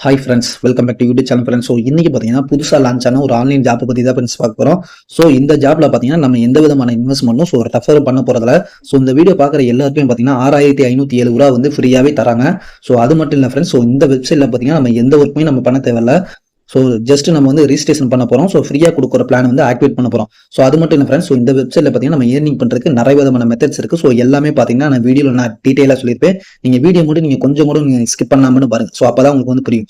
Hi friends, welcome back to YouTube channel friends. So இன்னைக்கு பார்த்தீங்கன்னா புதுசாக லான்ச் ஆன ஒரு ஆன்லைன் ஜாப் பற்றி தான் ஃப்ரெண்ட்ஸ் பார்க்க போகிறோம். ஸோ இந்த ஜாப்ல பார்த்தீங்கன்னா நம்ம எந்த விதமான இன்வெஸ்ட்மெண்ட்டும் ரெஃபர் பண்ண போகிறதுல. ஸோ இந்த வீடியோ பார்க்குற எல்லாருக்கும் பார்த்தீங்கன்னா 6507 ரூபா வந்து ஃப்ரீயாகவே தராங்க. ஸோ அது மட்டும் இல்லை ஃப்ரெண்ட்ஸ், ஸோ இந்த வெப்சைட்டில் பார்த்தீங்கன்னா நம்ம எந்த ஒர்க்குமே நம்ம பண்ண தேவையில்ல. ஸோ ஜஸ்ட் நம்ம வந்து ரிஜிஸ்ட்ரேஷன் பண்ண போகிறோம். ஸோ ஃப்ரீயாக கொடுக்குற பிளான் வந்து ஆக்டிவேட் பண்ண போகிறோம். ஸோ அது மட்டும் இல்லை ஃப்ரெண்ட்ஸ், ஸோ இந்த வெப்சைட்டில் பார்த்தீங்கன்னா நம்ம ஏர்னிங் பண்ணுறதுக்கு நிறைய விதமான மெத்தட்ஸ் இருக்குது. ஸோ எல்லாமே பார்த்தீங்கன்னா நான் வீடியோவில் நான் டீட்டெயிலாக சொல்லியிருப்பேன். நீங்கள் வீடியோ மட்டும் நீங்கள் கொஞ்சம் கூட நீங்கள் ஸ்கிப் பண்ணாமனு பாருங்கள். ஸோ அப்போ தான் உங்களுக்கு வந்து புரியும்.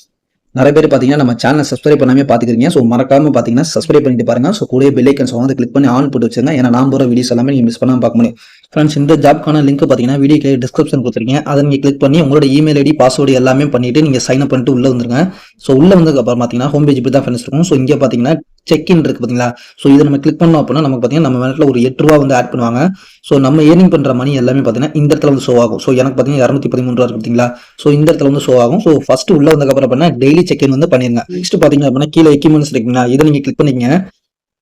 நிறைய பேர் பார்த்தீங்கன்னா நம்ம சேனல் சப்ஸ்கிரைப் பண்ணாமே பார்த்துக்கிறீங்க. ஸோ மறக்காம பார்த்தீங்கன்னா சப்ஸ்கிரைப் பண்ணிட்டு பாருங்க. ஸோ கூட பெல் ஐக்கன்ஸ் வந்து கிளிக் பண்ணி ஆன் போட்டு வச்சுங்க. ஏன்னா நான் போகிற வீடியோஸ் எல்லாமே நீங்கள் மிஸ் பண்ணாமல் பார்க்க முடியும். ஃப்ரெண்ட்ஸ், இந்த ஜாப்க்கான லிங்க் பார்த்தீங்கன்னா வீடியோ டிஸ்கிரிப்ஷன் கொடுத்துருக்கீங்க. அதை நீங்கள் கிளிக் பண்ணி உங்களோட இமெயில் ஐடி பாஸ்வேர்டு எல்லாமே பண்ணிட்டு நீங்கள் சைன் அப் பண்ணிட்டு உள்ள வந்துருங்க. ஸோ உள்ள வந்ததுக்கு அப்புறம் பார்த்தீங்கன்னா ஹோம் பேஜ் இப்படி தான் ஃப்ரெண்ட்ஸ் இருக்கும். ஸோ இங்கே பார்த்தீங்கன்னா செக்இன் இருக்கு பார்த்தீங்களா. ஸோ இதை நம்ம கிளிக் பண்ணோம் அப்படின்னா நமக்கு பார்த்தீங்கன்னா நம்ம வேலையில் ஒரு 8 ரூபா வந்து ஆட் பண்ணுவாங்க. ஸோ நம்ம ஏர்னிங் பண்ணுற மணி எல்லாமே பார்த்தீங்கன்னா இந்த இடத்துல வந்து ஷோ ஆகும். ஸோ எனக்கு பார்த்தீங்கன்னா 213 ரூபா பார்த்தீங்களா. ஸோ இந்த இடத்துல வந்து ஷோ ஆகும். ஸோ ஃபர்ஸ்ட் உள்ள வந்ததுக்கப்புறம் பார்த்தீங்கன்னா டெய்லி செக்இன் வந்து பண்ணிருங்க. நெக்ஸ்ட் பார்த்தீங்க அப்படின்னா கீழே எக்யூப்மெண்ட்ஸ் இருக்குங்களா, இதை நீங்கள் கிளிக் பண்ணிக்கங்க.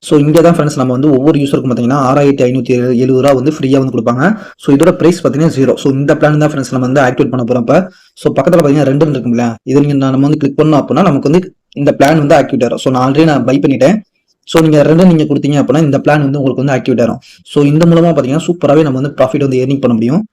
ஸோ இங்கே தான் ஃப்ரெண்ட்ஸ் நம்ம வந்து ஒவ்வொரு யூஸருக்கும் பார்த்தீங்கன்னா 6570 ரூபா வந்து ஃப்ரீயாக வந்து கொடுப்பாங்க. ஸோ இதோட பிரைஸ் பார்த்தீங்கன்னா 0. ஸோ இந்த பிளான் தான் ஃப்ரெண்ட்ஸ் நம்ம வந்து ஆக்டிவேட் பண்ண போகிறோம். இப்போ ஸோ பக்கத்தில் பார்த்தீங்கன்னா 2 இருக்குங்களா, இது நீங்கள் நம்ம வந்து கிளிக் பண்ணோம் அப்படின்னா நமக்கு வந்து இந்த பிளான் வந்து ஆக்டிவேட் ஆகும். ஸோ நான் ஆல்ரெடி நான் பை பண்ணிட்டேன். ஸோ நீங்கள் 2 நீங்கள் கொடுத்தீங்க அப்படின்னா இந்த பிளான் வந்து உங்களுக்கு வந்து ஆக்டிவேட் ஆகும். ஸோ இந்த மூலமாக பார்த்தீங்கன்னா சூப்பராகவே நம்ம வந்து ப்ராஃபிட் வந்து ஏர்னிங் பண்ண முடியும்.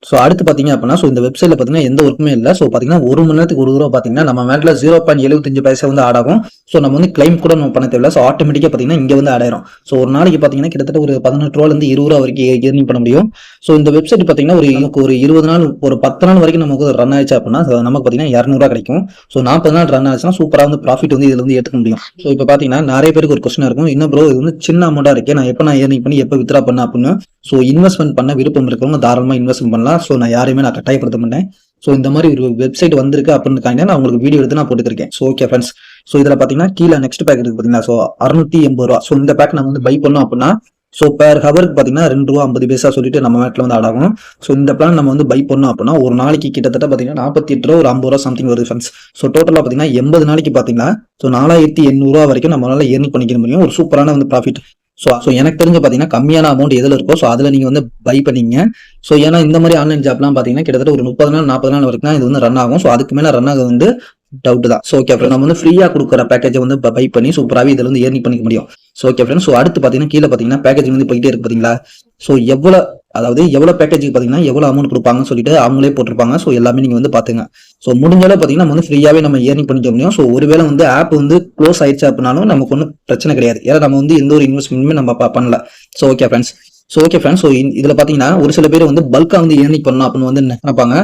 ஸோ அடுத்து பார்த்தீங்க அப்படின்னா இந்த வெப்சைட்ல பார்த்தீங்கன்னா எந்த ஒர்க்குமே இல்லை. ஸோ பார்த்தீங்கன்னா 1 மணி நேரத்துக்கு 1 ரூபா பார்த்தீங்கன்னா நம்ம மேட்ல 0.75 பைசா வந்து ஆட் ஆகும். ஸோ நம்ம வந்து கிளைம் கூட நம்ம பண்ண தேவையில்ல. ஸோ ஆட்டோமேட்டிக்காக பார்த்தீங்கன்னா இங்கே வந்து ஆட் ஆயிரும். ஸோ ஒரு நாளைக்கு பார்த்தீங்கன்னா கிட்டத்தட்ட ஒரு 18 ரூபாயிலிருந்து 20 ரூபா வரைக்கும் ஏர்னிங் பண்ண முடியும். ஸோ இந்த வெப்சைட் பார்த்தீங்கன்னா ஒரு 20 நாள் ஒரு 10 நாள் வரைக்கும் நமக்கு ரன் ஆயிடுச்சு அப்படின்னா நமக்கு பார்த்தீங்கன்னா 200 ரூபா கிடைக்கும். ஸோ 40 நாள் ரன் ஆச்சுன்னா சூப்பராக வந்து ப்ராஃபிட் வந்து இதில் வந்து எடுத்துக்க முடியும். ஸோ இப்போ பார்த்தீங்கன்னா நிறைய பேருக்கு ஒரு கொஸ்டின் இருக்கும், இன்னும் ப்ரோ இது வந்து சின்ன அமௌண்ட்டாக இருக்கே, நான் எப்போ நான் ஏர்னிங் பண்ணி எப்போ வித்ரா பண்ண அப்படின்னு. ஸோ இன்வெஸ்ட்மெண்ட் பண்ண விருப்பம் இருக்கிறவங்க தாராளமாக இன்வெஸ்ட்மெண்ட் பண்ணலாம். ஸோ நான் யாரையுமே நான் கட்டாயப்படுத்த மாட்டேன். ஸோ இந்த மாதிரி ஒரு வெப்சைட் வந்திருக்கு அப்படின்னு நான் உங்களுக்கு வீடியோ எடுத்து நான் போட்டுருக்கேன். ஸோ ஓகே ஃப்ரெண்ட்ஸ், ஸோ இதில் பார்த்தீங்கன்னா கீழே நெக்ஸ்ட் பேக் இருக்கு பார்த்தீங்கன்னா, ஸோ 680 ரூபா. ஸோ இந்த பேக் நம்ம வந்து பை பண்ணோம் அப்படின்னா ஸோ பேர் ஹவருக்கு பார்த்தீங்கன்னா 2 ரூபா 50 பைசா சொல்லிட்டு நம்ம மேட்ல வந்து ஆட் ஆகும். ஸோ இந்த பிளான் நம்ம வந்து பை பண்ணோம் அப்படின்னா ஒரு நாளைக்கு கிட்டத்தட்ட பார்த்தீங்கன்னா 48 ரூபா ஒரு 50 ரூபா சம்திங் வருது ஃப்ரெண்ட்ஸ். ஸோ டோட்டலாக பார்த்தீங்கன்னா 80 நாளைக்கு பார்த்தீங்கன்னா ஸோ 4800 ரூபா வரைக்கும் நம்மளால ஏர்னிங் பண்ணிக்க முடியும். ஒரு சூப்பரான வந்து ப்ராஃபிட். ஸோ எனக்கு தெரிஞ்சு பார்த்தீங்கன்னா கம்மியான அமௌண்ட் எதில் இருக்கோ ஸோ அதில் நீங்கள் வந்து பை பண்ணிங்க. ஸோ ஏன்னா இந்த மாதிரி ஆன்லைன் ஜாப்லாம் பார்த்தீங்கன்னா கிட்டத்தட்ட ஒரு 30 நாள் 40 நாள் வரைக்கும் தான் இது வந்து ரன் ஆகும். ஸோ அதுக்கு மேலே ரன் ஆக வந்து டவுட் தான். ஸோ ஓகே ஃப்ரெண்ட், நம்ம வந்து ஃப்ரீயாக கொடுக்குற பேக்கேஜை வந்து பை பண்ணி சூப்பராகவே இதில் வந்து ஏர்னிங் பண்ணிக்க முடியும். ஸோ ஓகே ஃப்ரெண்ட், ஸோ அடுத்து பார்த்தீங்கன்னா கீழே பார்த்தீங்கன்னா பேக்கேஜ் வந்து போயிட்டே இருக்கு பார்த்தீங்களா. ஸோ எவ்வளோ பேக்கேஜுக்கு பார்த்தீங்கன்னா எவ்வளோ அமௌண்ட் கொடுப்பாங்கன்னு சொல்லிட்டு அவங்களே போட்டிருப்பாங்க. ஸோ எல்லாமே நீங்கள் வந்து பார்த்துங்க. ஸோ முடிஞ்சாலும் பார்த்தீங்கன்னா நம்ம வந்து ஃப்ரீயாகவே நம்ம ஏர்னிங் பண்ணிக்க முடியும். ஸோ ஒருவேளை வந்து ஆப் வந்து க்ளோஸ் ஆயிடுச்சு அப்படின்னாலும் நமக்கு ஒன்றும் பிரச்சனை கிடையாது. ஏன்னா நம்ம வந்து எந்த ஒரு இன்வெஸ்ட்மெண்ட்டுமே நம்ம பண்ணல. ஸோ ஓகே ஃப்ரெண்ட்ஸ், ஸோ இதில் பார்த்தீங்கன்னா ஒரு சில பேர் வந்து பல்காக வந்து ஏர்னிங் பண்ணணும் அப்படின்னு வந்து நினைப்பாங்க.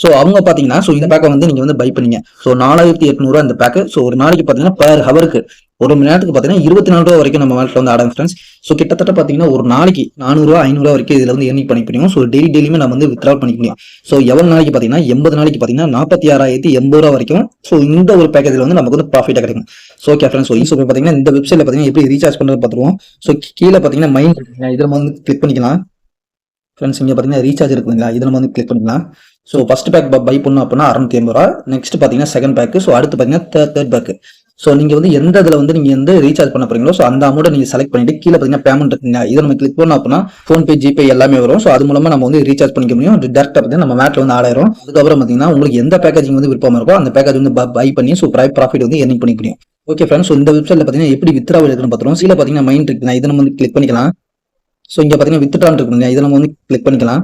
ஸோ அவங்க பார்த்தீங்கன்னா இந்த பேக்கை வந்து நீங்கள் வந்து பை பண்ணீங்க. ஸோ 4800 ரூபா இந்த பேக்கு. ஸோ ஒரு நாளைக்கு பார்த்தீங்கன்னா per ஹவருக்கு ஒரு மணி நேரத்துக்கு பார்த்தீங்கன்னா 24 ரூபா வரைக்கும் நம்ம வேலையில் வந்து ஆடாங்க ஃப்ரெண்ட்ஸ். ஸோ கிட்டத்தட்ட பார்த்தீங்கன்னா ஒரு நாளைக்கு 400 ரூபா 500 ரூபா வரைக்கும் இதில் வந்து ஏர்னிங் பண்ணிக்க முடியும். ஸோ டெய்லியுமே நம்ம வந்து வித்ட்ரா பண்ணிக்க முடியும். ஸோ எவ்வளோ நாளைக்கு பார்த்தீங்கன்னா 80 நாளைக்கு பார்த்தீங்கன்னா 46,080 ரூபா வரைக்கும். ஸோ இந்த ஒரு பேக்கேஜில் வந்து நமக்கு வந்து ப்ராஃபிட்டாக கிடைக்கும். ஸோ ஓகே ஃப்ரெண்ட்ஸ், ஸோ பார்த்தீங்கன்னா இந்த வெப்சைட்டில் பார்த்தீங்கன்னா எப்படி ரீசார்ஜ் பண்ணுறது பார்த்துருவோம். ஸோ கீழே பார்த்தீங்கன்னா மைண்ட் இதில் நம்ம வந்து கிளிக் பண்ணிக்கலாம் ஃப்ரெண்ட்ஸ். இங்கே பார்த்தீங்கன்னா ரீசார்ஜ் இருக்குங்களா, இதில் நம்ம வந்து கிளிக் பண்ணிக்கலாம். ஸோ ஃபர்ஸ்ட் பேக் பை பண்ணோம் அப்படின்னா 680 ரூபா. நெக்ஸ்ட் பார்த்தீங்கன்னா செகண்ட் பேக்கு. ஸோ அடுத்து பார்த்தீங்கன்னா தேர்ட் பேக்கு. ஸோ நீங்கள் வந்து எந்த இதில் வந்து நீங்கள் வந்து ரீசார்ஜ் பண்ண போறீங்களோ ஸோ அந்த அமௌண்ட்டை நீங்கள் செலக்ட் பண்ணிட்டு கீழே பார்த்தீங்கன்னா பேமெண்ட் இருக்குங்க, இதை நம்ம கிளிக் பண்ணோம் அப்படின்னா ஃபோன்பே ஜிபே எல்லாமே வரும். ஸோ அது மூலமாக நம்ம வந்து ரீசார்ஜ் பண்ணிக்க முடியும். டேரக்டாக பார்த்தீங்கன்னா நம்ம மேட்ல வந்து ஆடாயிரும். அதுக்கப்புறம் பார்த்தீங்கன்னா உங்களுக்கு எந்த பேக்கேஜிங் வந்து விருப்பமாக இருக்கோ அந்த பேக்கேஜ் வந்து பை பண்ணி ஸோ ப்ராஃபிட் வந்து ஏர்னிங் பண்ணிக்க முடியும். ஓகே ஃப்ரெண்ட்ஸ், ஸோ இந்த வெப்சைட்ல பார்த்தீங்கன்னா எப்படி வித்ரா இருக்குன்னு பார்த்துருவோம். கீழே பார்த்தீங்கன்னா மைண்ட் இருக்குங்க, இதை நம்ம வந்து கிளிக் பண்ணிக்கலாம். ஸோ இங்கே பார்த்தீங்கன்னா வித்ட்ரான் இருக்குங்க, இதை நம்ம வந்து கிளிக் பண்ணிக்கலாம்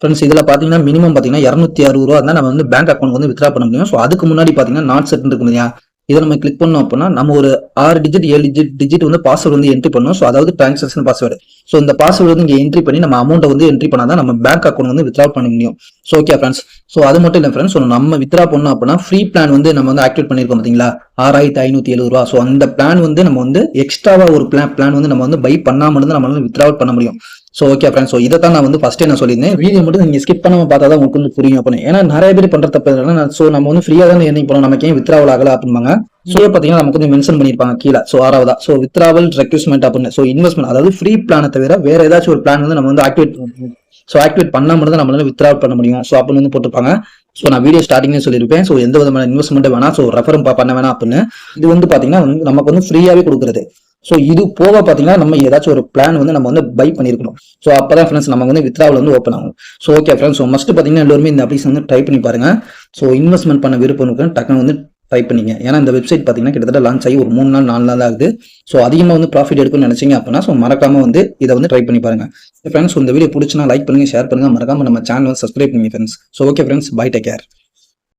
ஃப்ரெண்ட்ஸ். இதில் பார்த்தீங்கன்னா மினிமம் பார்த்தீங்கன்னா 260 ரூபா தான் நம்ம வந்து பேங்க் அக்கௌண்ட் வந்து வித்ரா பண்ண முடியும். ஸோ அதுக்கு முன்னாடி பார்த்தீங்கன்னா நாட் செட் இருக்கு இல்லையா, இதை நம்ம கிளிக் பண்ணோம் அப்படின்னா நம்ம ஒரு 6 டிஜிட் 7 டிஜிட் வந்து பாஸ்வேர்டு வந்து என்ட்ரி பண்ணணும். ஸோ அதாவது டிரான்சாக்ஷன் பாஸ்வேர்டு. ஸோ இந்த பாஸ்வேர்டு வந்து இங்கே என்ட்ரி பண்ணி நம்ம அமௌண்ட்டை வந்து என்ட்ரி பண்ணாதான் நம்ம பேங்க் அக்கௌண்ட் வந்து வித்ரா பண்ண முடியும். ஸோ ஓகே ஃப்ரெண்ட்ஸ், ஸோ அது மட்டும் இல்லை ஃப்ரெண்ட்ஸ், ஸோ நம்ம வித்ரா பண்ணோம் அப்படின்னா ஃப்ரீ பிளான் வந்து நம்ம வந்து ஆக்டிவேட் பண்ணியிருக்கோம் பார்த்தீங்களா 6570 ரூபா. ஸோ அந்த பிளான் வந்து நம்ம வந்து எக்ஸ்ட்ராவா ஒரு பிளான் வந்து நம்ம வந்து பை பண்ணாம இருந்து நம்ம வந்து வித்ரா பண்ண முடியும். ஸோ ஓகே ஃப்ரெண்ட்ஸ், ஸோ இதை தான் நான் வந்து ஃபர்ஸ்டே நான் சொல்லியிருந்தேன். வீடியோ மட்டும் நீங்கள் ஸ்கிப் பண்ணாம பார்த்தா தான் உங்களுக்கு வந்து புரியும் அப்படின்னு. ஏன்னா நிறைய பேர் பண்ற தப்பு என்னன்னா, ஸோ நம்ம வந்து ஃப்ரீயாக தான் ஏர்னிங் பண்ணோம், நமக்கு ஏன் வித்ராவல் ஆகல அப்படிம்பாங்க. ஸோ பார்த்தீங்கன்னா நமக்கு வந்து மென்ஷன் பண்ணியிருப்பாங்க கீழே. ஸோ 6வதா ஸோ வித்ராவல் ரெக்யூஸ்மெண்ட் அப்படின்னு. ஸோ இன்வெஸ்ட்மெண்ட் அதாவது ஃப்ரீ பிளானை தவிர வேற ஏதாச்சும் ஒரு பிளான் வந்து நம்ம வந்து ஆக்டிவேட் பண்ணாம தான் நம்மளால வித்ரா பண்ண முடியும். ஸோ அப்படின்னு வந்து போட்டிருப்பாங்க. ஸோ நான் வீடியோ ஸ்டார்டிங்லேயே சொல்லியிருப்பேன். ஸோ எந்த விதமான இன்வெஸ்ட்மெண்ட் வேணா, ஸோ ரெஃபரும் பண்ண வேணாம் அப்படின்னு. இது வந்து பார்த்தீங்கன்னா நமக்கு வந்து ஃப்ரீயாகவே கொடுக்குறது. ஸோ இது போக பார்த்தீங்கன்னா நம்ம ஏதாச்சும் ஒரு பிளான் வந்து நம்ம வந்து பை பண்ணியிருக்கணும். ஸோ அப்பதான் ஃப்ரெண்ட்ஸ் நம்ம வந்து வித்ராவல் வந்து ஓப்பன் ஆகும். So okay friends, so must பார்த்தீங்கன்னா எல்லாருமே இந்த அப்ளிகேஷன் வந்து ட்ரை பண்ணி பாருங்க. ஸோ இன்வெஸ்ட்மெண்ட் பண்ண விருப்பம் இருக்கு டக்குனு வந்து ட்ரை பண்ணிங்க. ஏன்னா இந்த வெப்சைட் பார்த்தீங்கன்னா கிட்டத்தட்ட லான்ச் ஆகி ஒரு 3 நாள் 4 நாள் ஆகுது. ஸோ அதிகமாக வந்து ப்ராஃபிட் எடுக்கணும்னு நினைச்சீங்க அப்படின்னா ஸோ மறக்காம வந்து இதை வந்து ட்ரை பண்ணி பாருங்க. ஃப்ரெண்ட்ஸ் இந்த வீடியோ பிடிச்சுன்னா லைக் பண்ணுங்க, ஷேர் பண்ணுங்க, மறக்காம நம்ம சேனல் வந்து சப்ஸ்கிரைப் பண்ணுங்க friends. So okay friends, bye, take care.